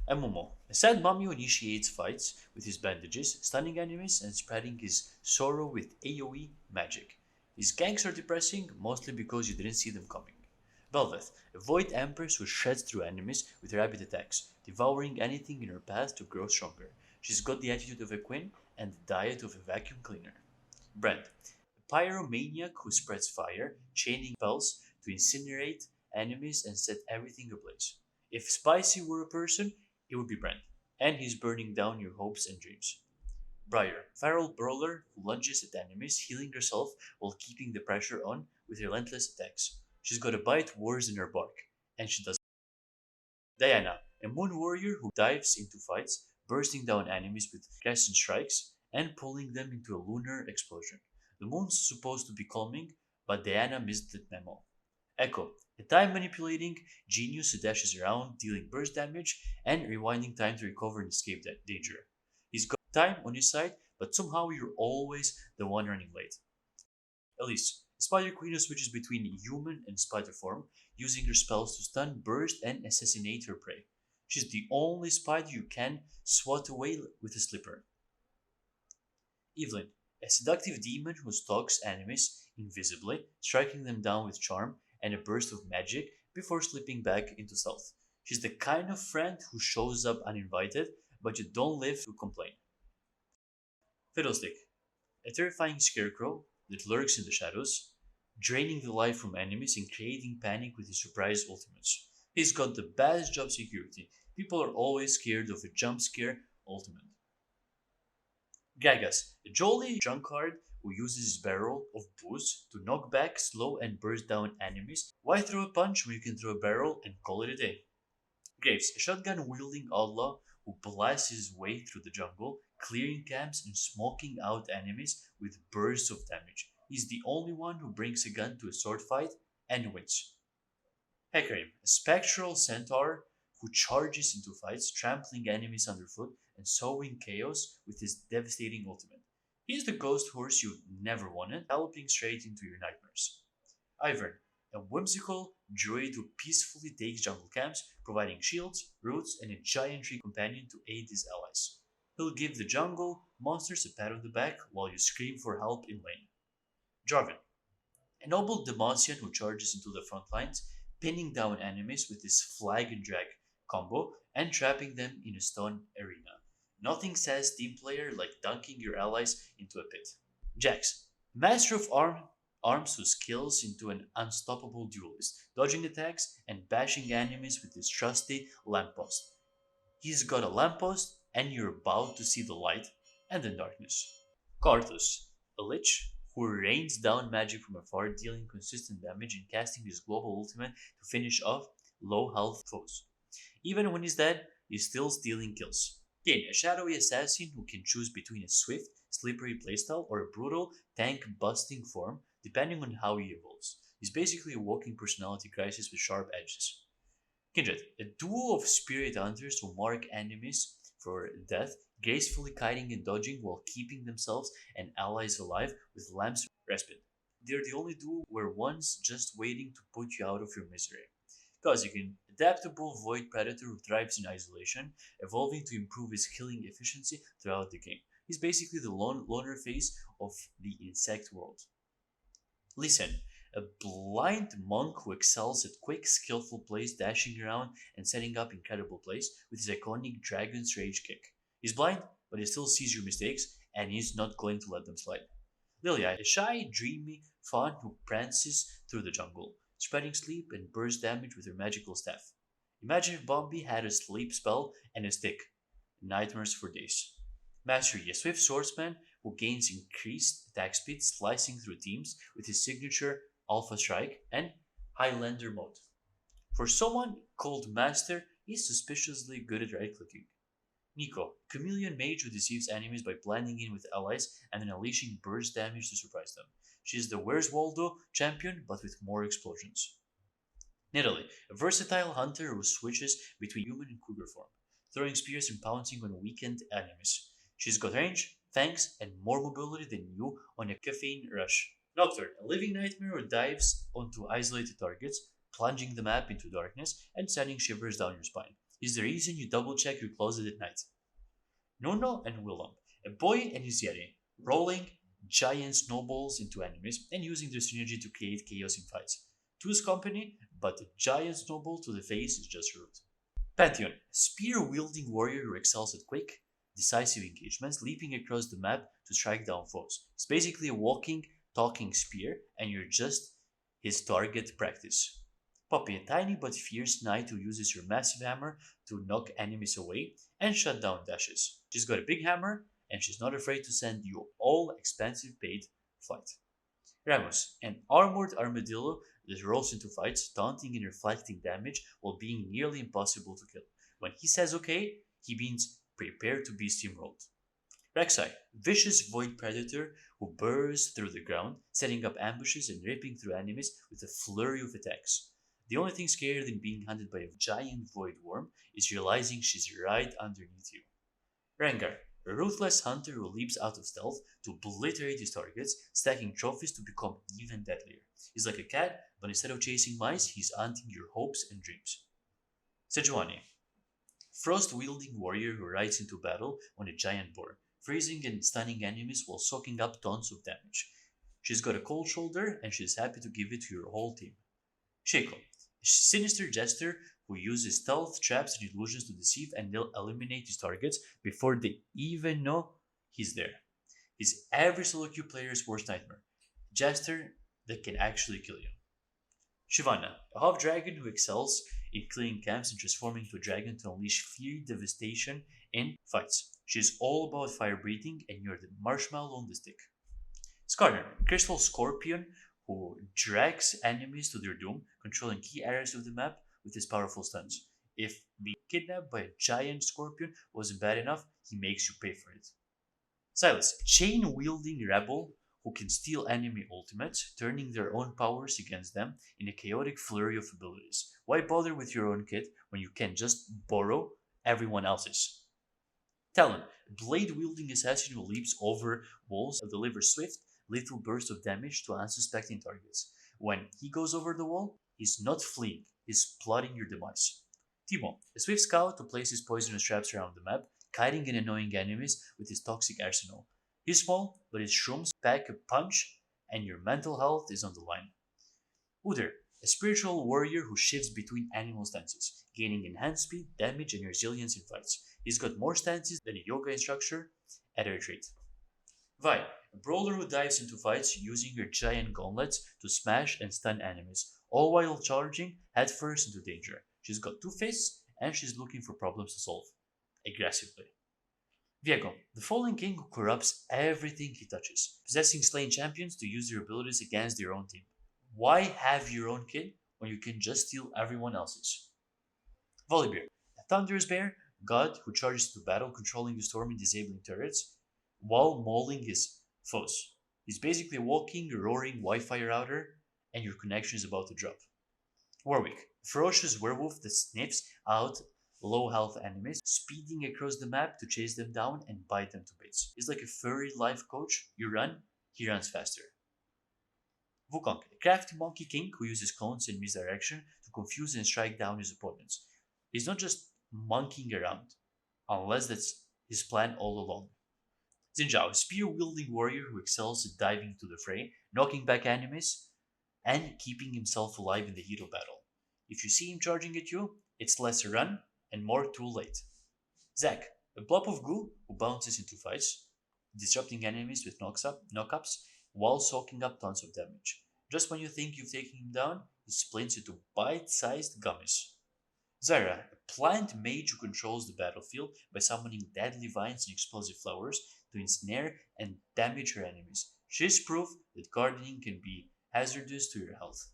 Amumo, a sad mummy who initiates fights with his bandages, stunning enemies, and spreading his sorrow with AoE magic. His ganks are depressing, mostly because you didn't see them coming. Velvet, a void empress who shreds through enemies with rapid attacks, devouring anything in her path to grow stronger. She's got the attitude of a queen and the diet of a vacuum cleaner. Brand, a pyromaniac who spreads fire, chaining spells to incinerate enemies and set everything ablaze. If Spicy were a person, it would be Brand, and he's burning down your hopes and dreams. Briar, feral brawler who lunges at enemies, healing herself while keeping the pressure on with relentless attacks. She's got a bite worse than her bark, and she does. Diana, a moon warrior who dives into fights, bursting down enemies with crescent strikes and pulling them into a lunar explosion. The moon's supposed to be calming, but Diana missed the memo. Echo, a time manipulating genius who dashes around, dealing burst damage and rewinding time to recover and escape that danger. He's got time on his side, but somehow you're always the one running late. Elise, a spider queen who switches between human and spider form, using her spells to stun, burst, and assassinate her prey. She's the only spider you can swat away with a slipper. Evelyn, a seductive demon who stalks enemies invisibly, striking them down with charm and a burst of magic before slipping back into stealth. She's the kind of friend who shows up uninvited, but you don't live to complain. Fiddlestick, a terrifying scarecrow that lurks in the shadows, draining the life from enemies and creating panic with his surprise ultimates. He's got the best job security. People are always scared of a jump scare ultimate. Gagas, a jolly drunkard who uses his barrel of booze to knock back, slow, and burst down enemies. Why throw a punch when you can throw a barrel and call it a day? Graves, a shotgun wielding outlaw who blasts his way through the jungle, clearing camps and smoking out enemies with bursts of damage. He's the only one who brings a gun to a sword fight and wins. Hecarim, a spectral centaur who charges into fights, trampling enemies underfoot and sowing chaos with his devastating ultimate. He's the ghost horse you never wanted, galloping straight into your nightmares. Ivern, a whimsical druid who peacefully takes jungle camps, providing shields, roots, and a giant tree companion to aid his allies. He'll give the jungle monsters a pat on the back while you scream for help in lane. Jarvan, a noble Demacian who charges into the front lines, pinning down enemies with his flag and drag combo and trapping them in a stone arena. Nothing says team player like dunking your allies into a pit. Jax, master of arms who scales into an unstoppable duelist, dodging attacks and bashing enemies with his trusty lamppost. He's got a lamppost, and you're about to see the light and the darkness. Karthus, a lich who rains down magic from afar, dealing consistent damage and casting his global ultimate to finish off low health foes. Even when he's dead, he's still stealing kills. Kayn, a shadowy assassin who can choose between a swift, slippery playstyle or a brutal, tank busting form, depending on how he evolves. He's basically a walking personality crisis with sharp edges. Kindred, a duo of spirit hunters who mark enemies for death, gracefully kiting and dodging while keeping themselves and allies alive with lamps respite. They're the only duo where one's just waiting to put you out of your misery. Kazakin, adaptable void predator who thrives in isolation, evolving to improve his killing efficiency throughout the game. He's basically the loner face of the insect world. Listen, a blind monk who excels at quick, skillful plays, dashing around and setting up incredible plays with his iconic Dragon's Rage kick. He's blind, but he still sees your mistakes, and he's not going to let them slide. Lilia, a shy, dreamy fawn who prances through the jungle, spreading sleep and burst damage with her magical staff. Imagine if Bombi had a sleep spell and a stick. Nightmares for days. Mastery, a swift swordsman who gains increased attack speed, slicing through teams with his signature Alpha Strike and Highlander mode. For someone called Master, he's suspiciously good at right clicking. Nico, chameleon mage who deceives enemies by blending in with allies and then unleashing burst damage to surprise them. She's the Where's Waldo champion, but with more explosions. Nidalee, a versatile hunter who switches between human and cougar form, throwing spears and pouncing on weakened enemies. She's got range, fangs, and more mobility than you on a caffeine rush. Nocturne, a living nightmare who dives onto isolated targets, plunging the map into darkness and sending shivers down your spine. He's the reason you double check your closet at night. Nono and Willem, a boy and his Yeti, rolling giant snowballs into enemies and using their synergy to create chaos in fights. Two's company, but a giant snowball to the face is just rude. Pantheon, a spear-wielding warrior who excels at quick, decisive engagements, leaping across the map to strike down foes. It's basically a walking, talking spear, and you're just his target practice. Poppy, a tiny but fierce knight who uses her massive hammer to knock enemies away and shut down dashes. She's got a big hammer, and she's not afraid to send you all expensive paid flight. Ramos, an armored armadillo that rolls into fights, taunting and reflecting damage while being nearly impossible to kill. When he says okay, he means prepare to be steamrolled. Rek'Sai, vicious void predator who burrows through the ground, setting up ambushes and ripping through enemies with a flurry of attacks. The only thing scarier than being hunted by a giant void worm is realizing she's right underneath you. Rengar, a ruthless hunter who leaps out of stealth to obliterate his targets, stacking trophies to become even deadlier. He's like a cat, but instead of chasing mice, he's hunting your hopes and dreams. Sejuani, frost-wielding warrior who rides into battle on a giant boar, freezing and stunning enemies while soaking up tons of damage. She's got a cold shoulder, and she's happy to give it to your whole team. Shaco, a sinister jester who uses stealth, traps, and illusions to deceive and eliminate his targets before they even know he's there. He's every solo queue player's worst nightmare. Jester that can actually kill you. Shyvana, a half dragon who excels in clearing camps and transforming into a dragon to unleash fear devastation in fights. She's all about fire breathing, and you're the marshmallow on the stick. Skarner, a crystal scorpion who drags enemies to their doom, controlling key areas of the map with his powerful stunts. If being kidnapped by a giant scorpion wasn't bad enough, he makes you pay for it. Silas, a chain-wielding rebel who can steal enemy ultimates, turning their own powers against them in a chaotic flurry of abilities. Why bother with your own kit when you can just borrow everyone else's? Talon, a blade-wielding assassin who leaps over walls and delivers swift, lethal bursts of damage to unsuspecting targets. When he goes over the wall, he's not fleeing, he's plotting your demise. Timo, a swift scout who places poisonous traps around the map, kiting and annoying enemies with his toxic arsenal. He's small, but his shrooms pack a punch, and your mental health is on the line. Udyr, a spiritual warrior who shifts between animal stances, gaining enhanced speed, damage, and resilience in fights. He's got more stances than a yoga instructor at a retreat. Vi, a brawler who dives into fights using her giant gauntlets to smash and stun enemies, all while charging headfirst into danger. She's got two fists, and she's looking for problems to solve. Aggressively. Viego, the Fallen King who corrupts everything he touches, possessing slain champions to use their abilities against their own team. Why have your own kid when you can just steal everyone else's? Volibear, a thunderous bear, god who charges to battle, controlling the storm and disabling turrets, while mauling his foes. He's basically a walking, roaring Wi-Fi router, and your connection is about to drop. Warwick, a ferocious werewolf that sniffs out low health enemies, speeding across the map to chase them down and bite them to bits. He's like a furry life coach. You run, he runs faster. Wukong, a crafty monkey king who uses cones and misdirection to confuse and strike down his opponents. He's not just monkeying around, unless that's his plan all along. Xin Zhao, a spear-wielding warrior who excels at diving into the fray, knocking back enemies, and keeping himself alive in the heat of battle. If you see him charging at you, it's less a run and more too late. Zack, a blob of goo who bounces into fights, disrupting enemies with knockups while soaking up tons of damage. Just when you think you've taken him down, he splints into bite-sized gummies. Zyra, a plant mage who controls the battlefield by summoning deadly vines and explosive flowers to ensnare and damage her enemies. She's proof that gardening can be hazardous to your health.